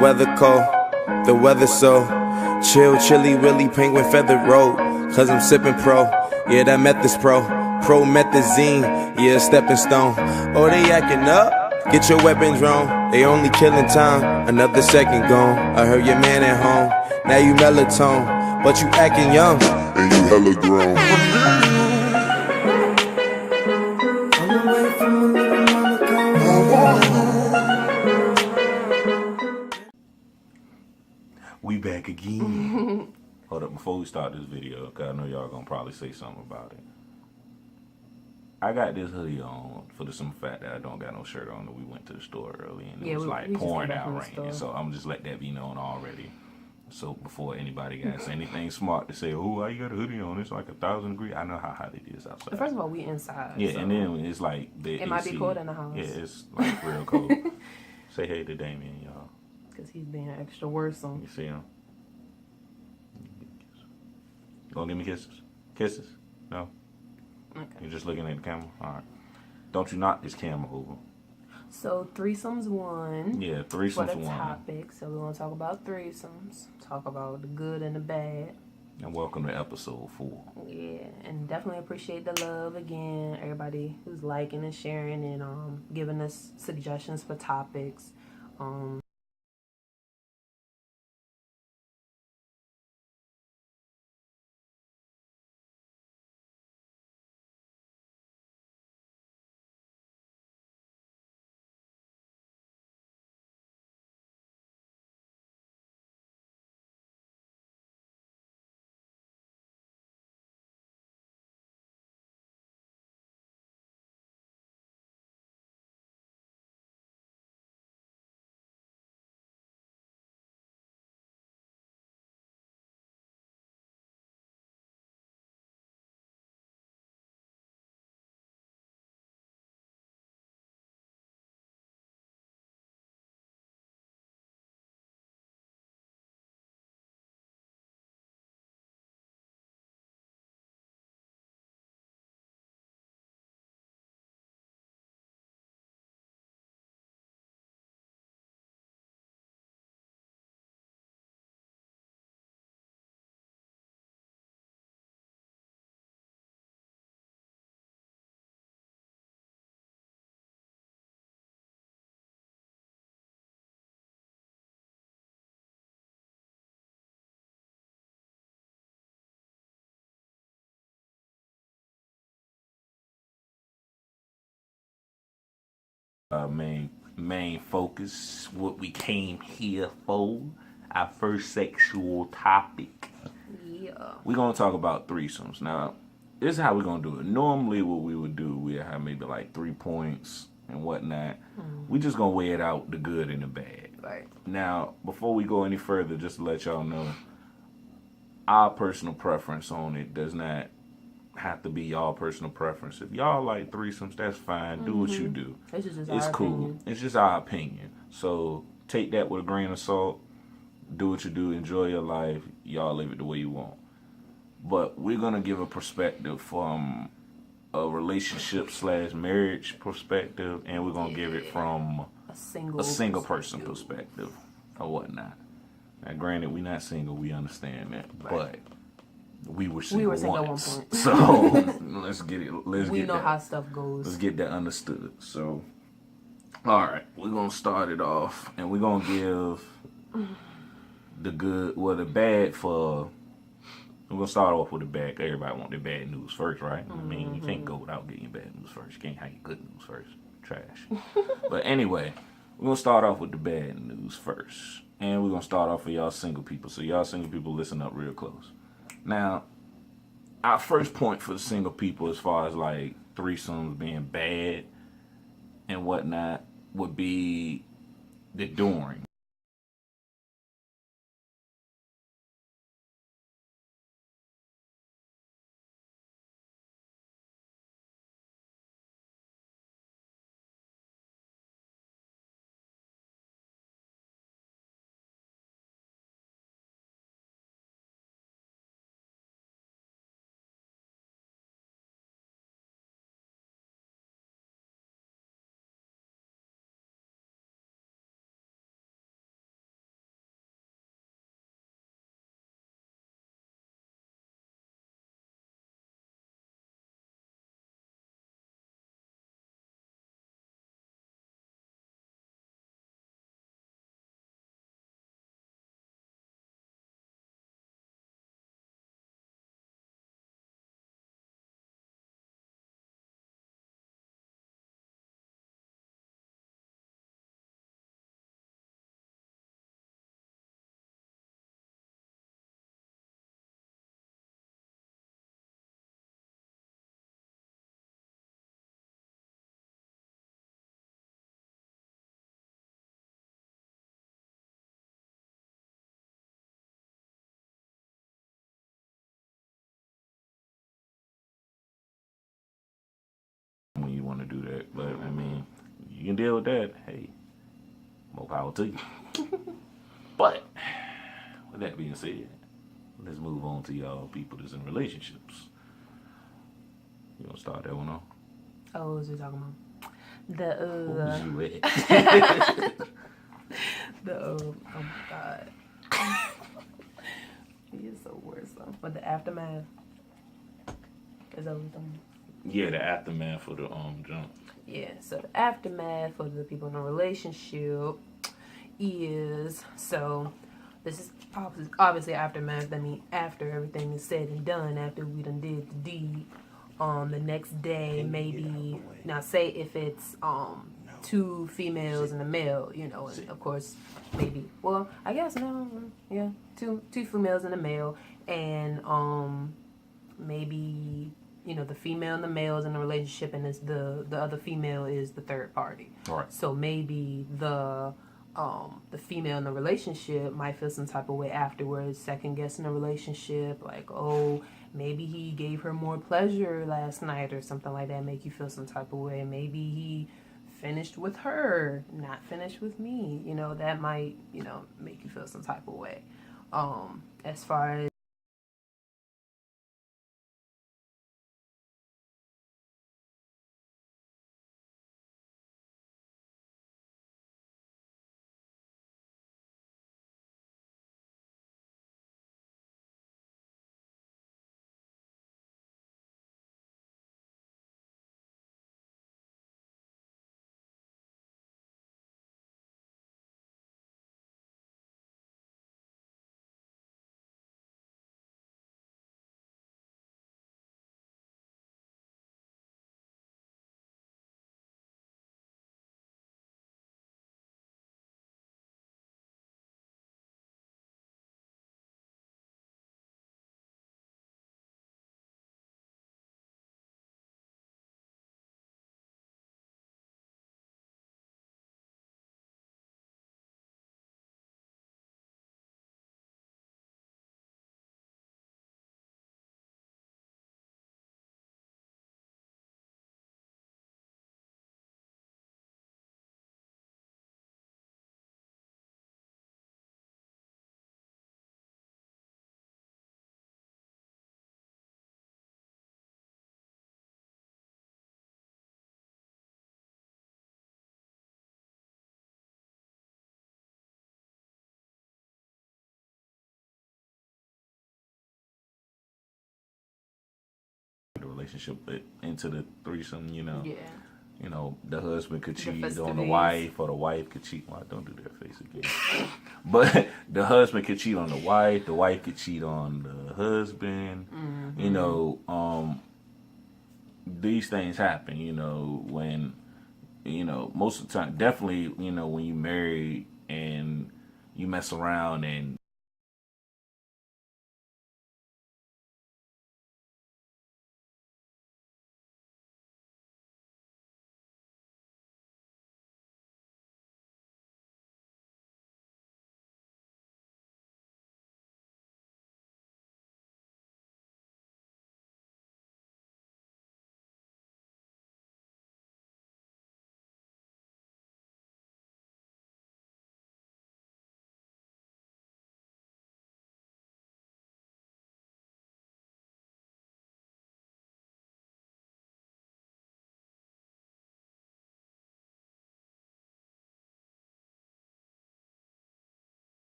weather cold, the weather so chill, chilly, really penguin feathered road. Cause I'm sipping pro, yeah, that meth is pro. Promethazine, yeah, stepping stone. Oh, they acting up, get your weapons wrong. They only killing time, another second gone. I heard your man at home, now you melatonin, but you acting young, and you hella grown. We back again. Hold up, before we start this video, cause I know y'all gonna probably say something about it. I got this hoodie on for the simple fact that I don't got no shirt on. We went to the store early and it was like pouring out raining. So I'm just let that be known already. So before anybody got anything smart to say, oh, why you got a hoodie on? It's like 1,000 degrees. I know how hot it is outside. First of all, we inside. Yeah, so and then it's like the it might be cold in the house. Yeah, it's like real cold. Say hey to Damien, y'all. Because he's being extra worrisome. You see him? Gonna give me kisses? Kisses? No? Okay. You're just looking at the camera? Alright. Don't you knock this camera over. So, threesomes one. Yeah, threesomes for the one. topic. So, we're going to talk about threesomes. Talk about the good and the bad. And welcome to episode 4. Yeah, and definitely appreciate the love again. Everybody who's liking and sharing and giving us suggestions for topics. Main focus, what we came here for, our first sexual topic. Yeah. We're gonna talk about threesomes. Now, this is how we're gonna do it. Normally what we would do, we have maybe like 3 points and whatnot. We just gonna weigh it out, the good and the bad. Right. Now, before we go any further, just to let y'all know, our personal preference on it does not have to be y'all personal preference. If y'all like threesomes, that's fine. Do what you do. It's cool. Opinion. It's just our opinion. So take that with a grain of salt. Do what you do. Enjoy your life. Y'all live it the way you want. But we're gonna give a perspective from a relationship / marriage perspective, and we're gonna give it from a single person perspective or whatnot. Now, granted, we not single. We understand that, but we were single once. at one point. So let's get it. We know how stuff goes. Let's get that understood. So, all right, we're gonna start it off, and we're gonna give the good, the bad for. We're gonna start off with the bad. Everybody want the bad news first, right? I mean, you can't go without getting bad news first. You can't have your good news first. Trash. But anyway, we're gonna start off with the bad news first, and we're gonna start off with y'all single people. So y'all single people, listen up real close. Now, our first point for the single people, as far as like threesomes being bad and whatnot, would be the during. to do that. But I mean, you can deal with that. Hey, more power to you. But with that being said, let's move on to y'all people that's in relationships. You gonna start that one off? Oh, what was we talking about? What was you at? Oh my God. He is so worrisome. But the aftermath. Is that what we're talking about? Yeah, the aftermath for the jump. Yeah, so the aftermath for the people in a relationship is, so this is obviously aftermath. I mean, after everything is said and done, after we done did the deed, the next day, maybe, now say if it's two females and a male, you know, and of course maybe, well, I guess no, yeah, two females and a male, and maybe, you know, the female and the male is in a relationship, and it's the other female is the third party. All right. So maybe the female in the relationship might feel some type of way afterwards, second guessing the relationship, like, oh, maybe he gave her more pleasure last night or something like that, make you feel some type of way. Maybe he finished with her, not finished with me. You know, that might, you know, make you feel some type of way. As far as The relationship into the threesome, you know. yeah. You know, the husband could cheat on the festivities. wife, or the wife could cheat. Well, don't do that face again. But the husband could cheat on the wife could cheat on the husband. Mm-hmm. You know, these things happen, you know, when, you know, most of the time, definitely, you know, when you marry and you mess around and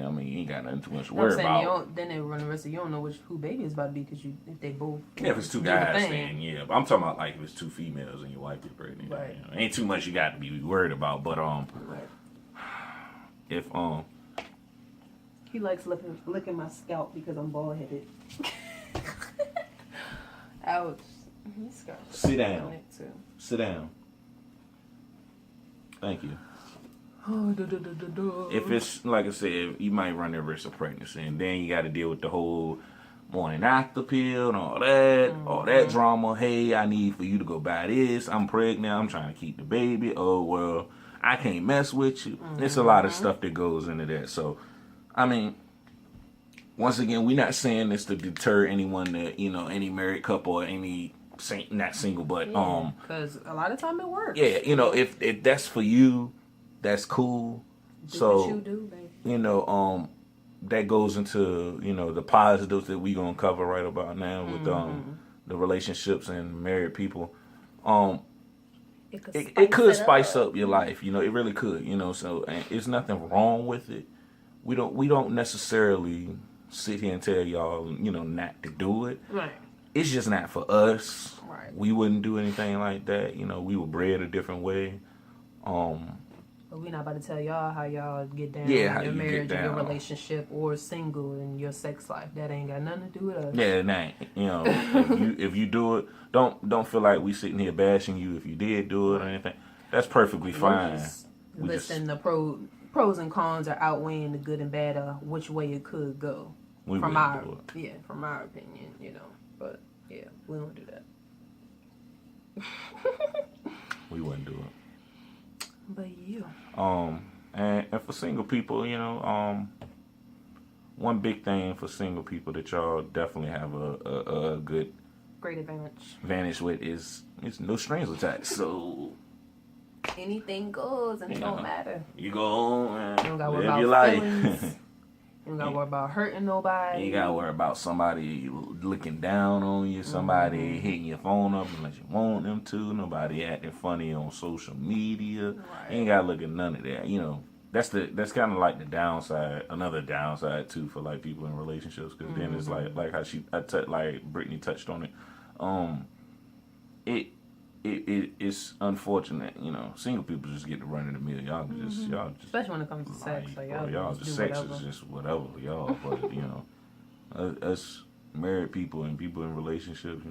I mean, you ain't got nothing too much to I'm worry saying about. then they run the risk of you don't know who baby is about to be because if they both. Yeah, if it's two do the guys, thing. then yeah. But I'm talking about like if it's two females and your wife is pregnant. Right. You know, ain't too much you got to be worried about. But Right. if He likes licking my scalp because I'm bald headed. Ouch. He's got sit down, on it too. sit down. Thank you. Oh, If it's like I said, you might run the risk of pregnancy, and then you got to deal with the whole morning after pill and all that drama. Hey, I need for you to go buy this. I'm pregnant. I'm trying to keep the baby. Oh well, I can't mess with you. It's a lot of stuff that goes into that. So, I mean, once again, we're not saying this to deter anyone that any married couple or any not single, but because a lot of time it works. yeah, if that's for you, that's cool. Do So what you do, baby. that goes into the positives that we gonna cover right about now with the relationships and married people. It could spice up your life, it really could, so and it's nothing wrong with it. We don't necessarily sit here and tell y'all not to do it. Right. It's just not for us. Right. We wouldn't do anything like that. We were bred a different way. But we're not about to tell y'all how y'all get down Yeah, in how your you get marriage or your down. relationship or single in your sex life. That ain't got nothing to do with us. Yeah, nah, if you do it, don't feel like we sitting here bashing you if you did do it or anything. That's perfectly fine. We Listen, the pros and cons are outweighing the good and bad of which way it could go. We from wouldn't our do it. from our opinion, But yeah, we don't do that. We wouldn't do it. But you. And for single people, one big thing for single people that y'all definitely have a good Great advantage with is no strings attached. So anything goes and it don't matter. you go on and You don't gotta worry live your about life. feelings. You don't gotta worry about hurting nobody. You ain't gotta worry about somebody looking down on you, somebody hitting your phone up unless you want them to, nobody acting funny on social media. Right. You ain't gotta look at none of that. That's kind of like the downside, another downside too for like people in relationships, because then it's like how like Brittany touched on it. It's unfortunate, single people just get to run in the mill. Y'all just Especially when it comes to sex. Like, y'all just just do sex whatever. is just whatever, y'all. But us married people and people in relationships,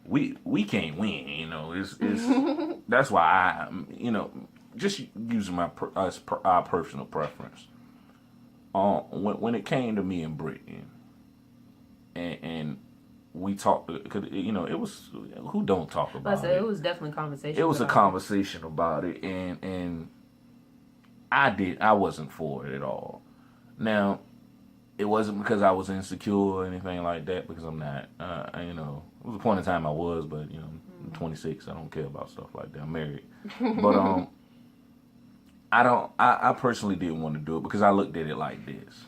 we can't win. It's that's why I just using our personal preference. When it came to me and Brittany, and we talked, because it was, who don't talk about It was definitely a conversation. It was a about conversation about it, and I wasn't for it at all. Now, it wasn't because I was insecure or anything like that, because I'm not. It was a point in time I was, but I'm 26. I don't care about stuff like that. I'm married, but I personally didn't want to do it because I looked at it like this.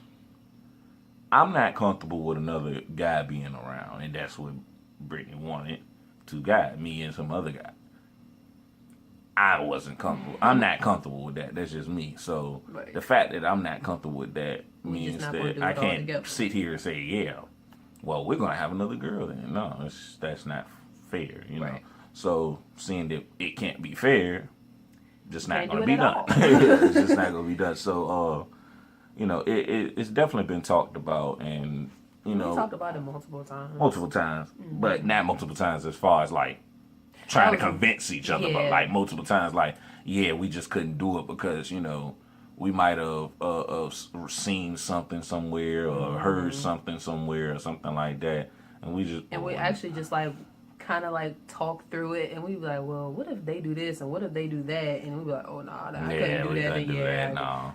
I'm not comfortable with another guy being around, and that's what Brittany wanted. Two guys, me and some other guy. I wasn't comfortable. I'm not comfortable with that. That's just me. So Right. the fact that I'm not comfortable with that means just not gonna that do I it all can't together. sit here and say, yeah, well, we're going to have another girl then. No, that's not fair, Right. So seeing that it can't be fair, just not Can't going to do be it at done. all. It's just not going to be done. So, it's definitely been talked about, and, We talked about it multiple times. but not multiple times as far as like trying to convince each other, but Yeah. like multiple times, like, yeah, we just couldn't do it because, we might have seen something somewhere or heard something somewhere or something like that. And we actually just like kind of like talk through it, and we be like, well, what if they do this and what if they do that, and we be like, oh no, I couldn't do that. Then nah,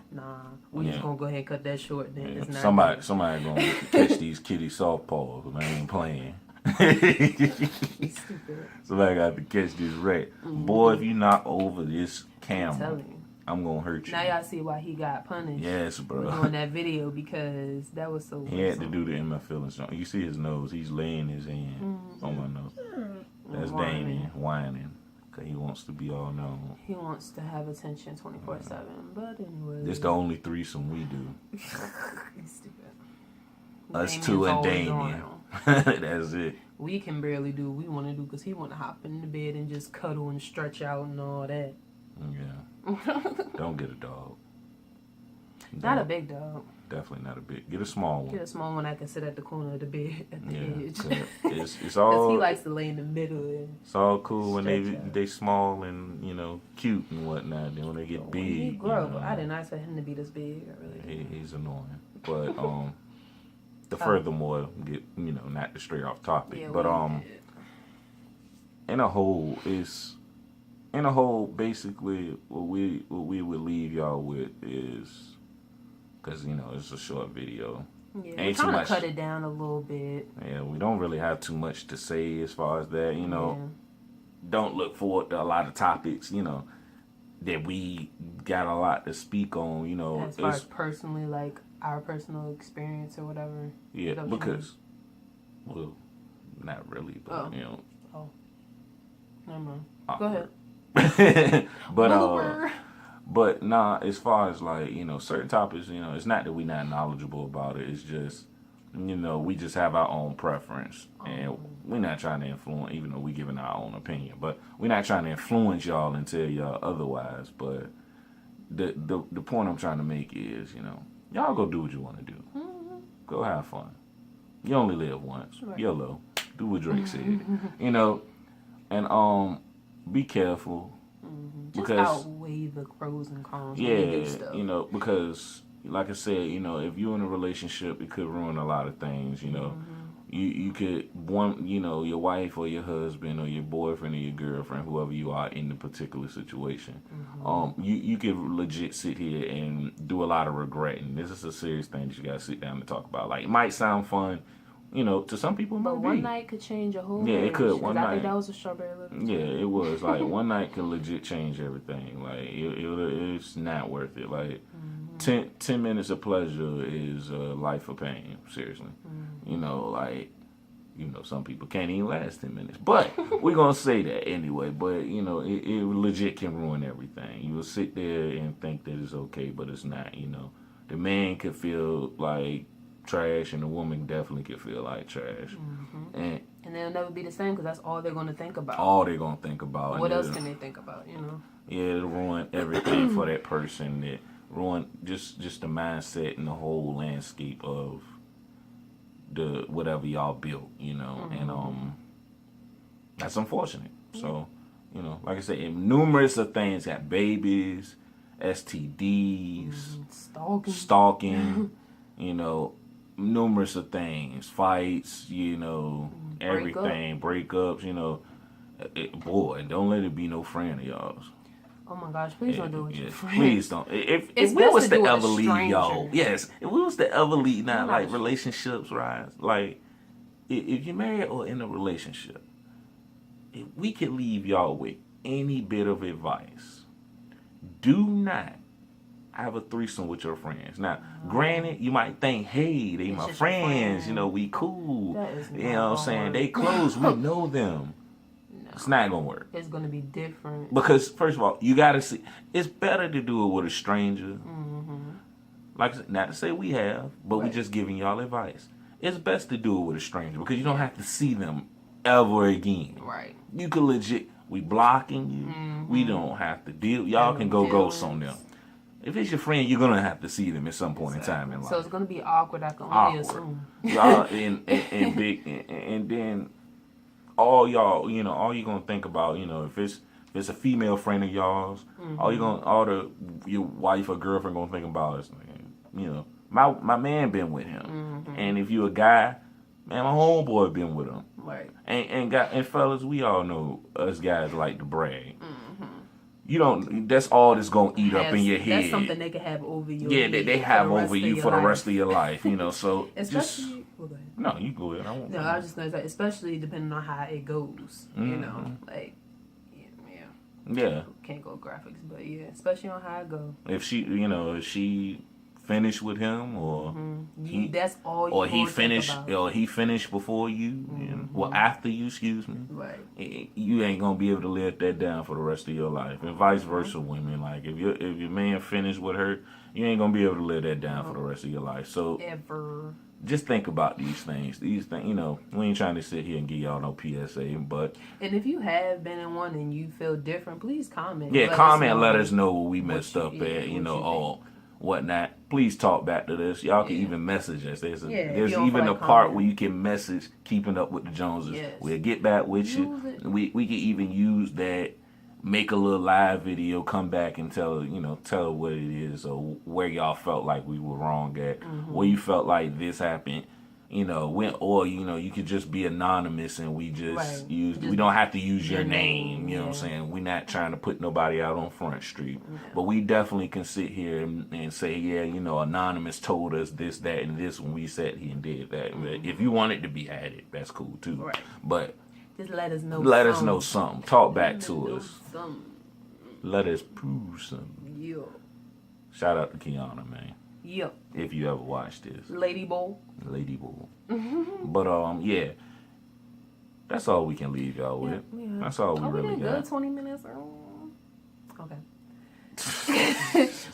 we just gonna go ahead and cut that short. Then it's not somebody gonna catch these kitty softballs. Man, I ain't playing. stupid. Somebody got to catch this rat. Boy, if you knock over this I'm camera, telling you. I'm gonna hurt you. Now y'all see why he got punished. Yes, For bro. doing that video, because that was so. He had to do the in my feelings. You see his nose. He's laying his hand on my nose. That's Whining. Damien whining. Cause he wants to be all known. He wants to have attention 24/7. But anyway. This the only threesome we do. He's stupid. Us Damien's two and always Damien. around. That's it. We can barely do what we want to do because he want to hop in the bed and just cuddle and stretch out and all that. Yeah. Don't get a dog. Not a big dog. Definitely not a big. Get a small one. Get a small one that can sit at the corner of the bed at the edge. It's Because all. he likes to lay in the middle. And It's all cool when stretch out. they small and cute and whatnot. Then when they get big, He grow. you know, I did not expect him to be this big. I really didn't. he's annoying. But the furthermore, get not to stray off topic, Yeah, but we did. in a whole, basically what we would leave y'all with is, because it's a short video. Yeah, ain't we're too trying much. to cut it down a little bit. Yeah, we don't really have too much to say as far as that. Yeah. Don't look forward to a lot of topics. That we got a lot to speak on. As far as personally, like our personal experience or whatever. yeah, Is that what you because well, not really, but Oh. Never mind. Go awkward. ahead. but Blooper. But nah, as far as like, certain topics, it's not that we not knowledgeable about it. It's just, we just have our own preference. And we're not trying to influence, even though we giving our own opinion, but we're not trying to influence y'all and tell y'all otherwise. But the point I'm trying to make is, y'all go do what you want to do. Mm-hmm. Go have fun. You only live once. Right. YOLO. Do what Drake said. And be careful. Just Because outweigh the pros and cons when you do stuff. Because like I said, if you're in a relationship, it could ruin a lot of things. You could your wife or your husband or your boyfriend or your girlfriend, whoever you are in the particular situation. You could legit sit here and do a lot of regretting. This is a serious thing that you gotta sit down and talk about. Like, it might sound fun. To some people it might But be. one night could change a whole Yeah, it marriage, could. 'cause One I night. think that was a strawberry letter. Yeah, it was. Like, one night can legit change everything. Like, it's not worth it. Like, 10 minutes of pleasure is a life of pain. Seriously. Some people can't even last 10 minutes. But we're going to say that anyway. But, it legit can ruin everything. You will sit there and think that it's okay, but it's not, The man could feel like trash, and the woman definitely could feel like trash. And they'll never be the same because that's all they're going to think about. all they're going to think about. What else can they think about, Yeah, it'll ruin everything for that person. It ruin just the mindset and the whole landscape of the whatever y'all built, and that's unfortunate. So, like I said, numerous of things, got babies, STDs, stalking, numerous of things, fights, everything, breakups, boy, don't let it be no friend of y'all's. Oh my gosh, please don't do it with your friends. Please don't. If It's we best was to to do it with ever leave y'all, strangers. yes, if we was to ever leave now, Not like a- relationships, right? Like, if you're married or in a relationship, if we could leave y'all with any bit of advice, do not have a threesome with your friends. Now, granted, you might think, hey, they It's my just your friends, friend. we cool. That is You know what I'm not saying? gonna They work. close, we know them. No. It's not gonna work. It's going to be different. Because, first of all, you gotta see, it's better to do it with a stranger. Like I said, not to say we have, but we Right. just giving y'all advice. It's best to do it with a stranger because you don't have to see them ever again. Right. You can legit, we blocking you. We don't have to deal. Y'all And can go dealings. ghost on them. If it's your friend, you're gonna have to see them at some point in time in life. So it's going to be awkward, I can only Awkward. assume. Y'all and big and then all y'all, all you gonna think about, if it's a female friend of y'all's, your wife or girlfriend gonna think about is, my man been with him, and if you a guy, man, my homeboy been with him, Right. and fellas, we all know us guys like to brag. You don't. That's all that's gonna eat up in your head. That's something they can have over you. Yeah, they have over you for the rest of your life, So Especially, well, go ahead. no, you go ahead. I won't. No, I was just gonna say, especially depending on how it goes. Like, yeah, Yeah. can't go graphics, but yeah, especially on how it goes. If she finished with him, or That's all you or he gonna think finished, about. or he finished before you, and, well, after you, excuse me. Right. You ain't gonna be able to live that down for the rest of your life, and vice versa. Women, like if your man finished with her, you ain't gonna be able to live that down for the rest of your life. So Ever. just think about these things. These things, you know, we ain't trying to sit here and give y'all no PSA, but And if you have been in one and you feel different, please comment. yeah, comment, let us know what we what messed you- up yeah, at, you what know, you or whatnot. Please talk back to this. Y'all can Yeah. even message us. There's Yeah, if there's you don't even feel a like part commenting. where you can message Keeping Up with the Joneses. Yes. We'll get back with Use you. it. We can even use that. Make a little live video, come back and tell what it is, or where y'all felt like we were wrong at, where you felt like this happened, or you could just be anonymous and we just Right. use. Just we don't have to use your your name. name, You know what I'm yeah. saying? We're not trying to put nobody out on Front Street, but we definitely can sit here and say, yeah, anonymous told us this, that, and this when we sat here and did that. If you want it to be added, that's cool too. Right. But Just let us know. let us know something. Talk back to Know us. something. Let us prove something. Yeah. Shout out to Kiana, man. Yeah. If you ever watched this, Lady Bull. Lady Bull. But yeah, that's all we can leave y'all with. Yeah. That's all we Oh, we really did got. good. 20 minutes. Okay.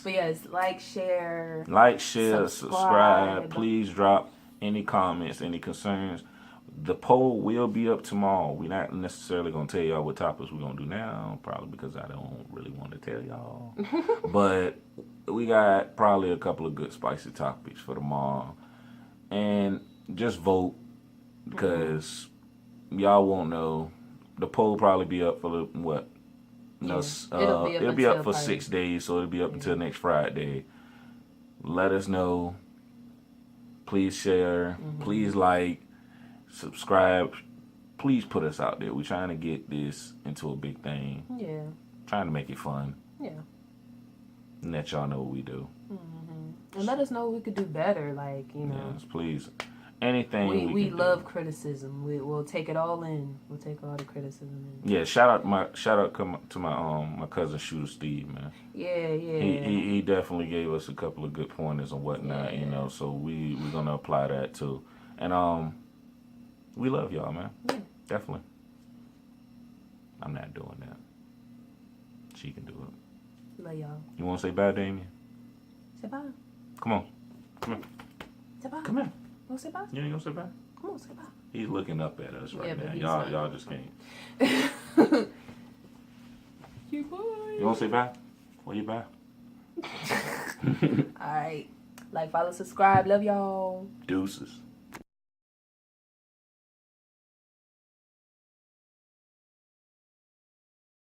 But yes, like, share. Like, share, subscribe. Subscribe. Please drop any comments, any concerns. The poll will be up tomorrow. We're not necessarily going to tell y'all what topics we're going to do now, probably because I don't really want to tell y'all. But we got probably a couple of good spicy topics for tomorrow. And just vote, because y'all won't know. The poll probably be up for what? No, Yeah. it'll be up for until 6 days, so it'll be up until next Friday. Let us know. Please share. Please like, subscribe. Please put us out there. We're trying to get this into a big thing. Yeah. Trying to make it fun. Yeah. And let y'all know what we do. And let us know what we could do better. Like, Yes, please. Anything we can love do. criticism. We'll take it all in. We'll take all the criticism in. Yeah, shout out to my cousin Shooter Steve, man. Yeah. He definitely gave us a couple of good pointers and whatnot, Yeah. so we're gonna apply that too. And we love y'all, man. Yeah. Definitely. I'm not doing that. She can do it. Love y'all. You wanna say bye, Damien? Say bye. Come on. Say bye. Come here. You want to say bye? You ain't gonna say bye? Come on, say bye. He's looking up at us Yeah, right but now. he's Y'all not. just can't. Bye. You wanna say bye? What you bye? All right. Like, follow, subscribe. Love y'all. Deuces.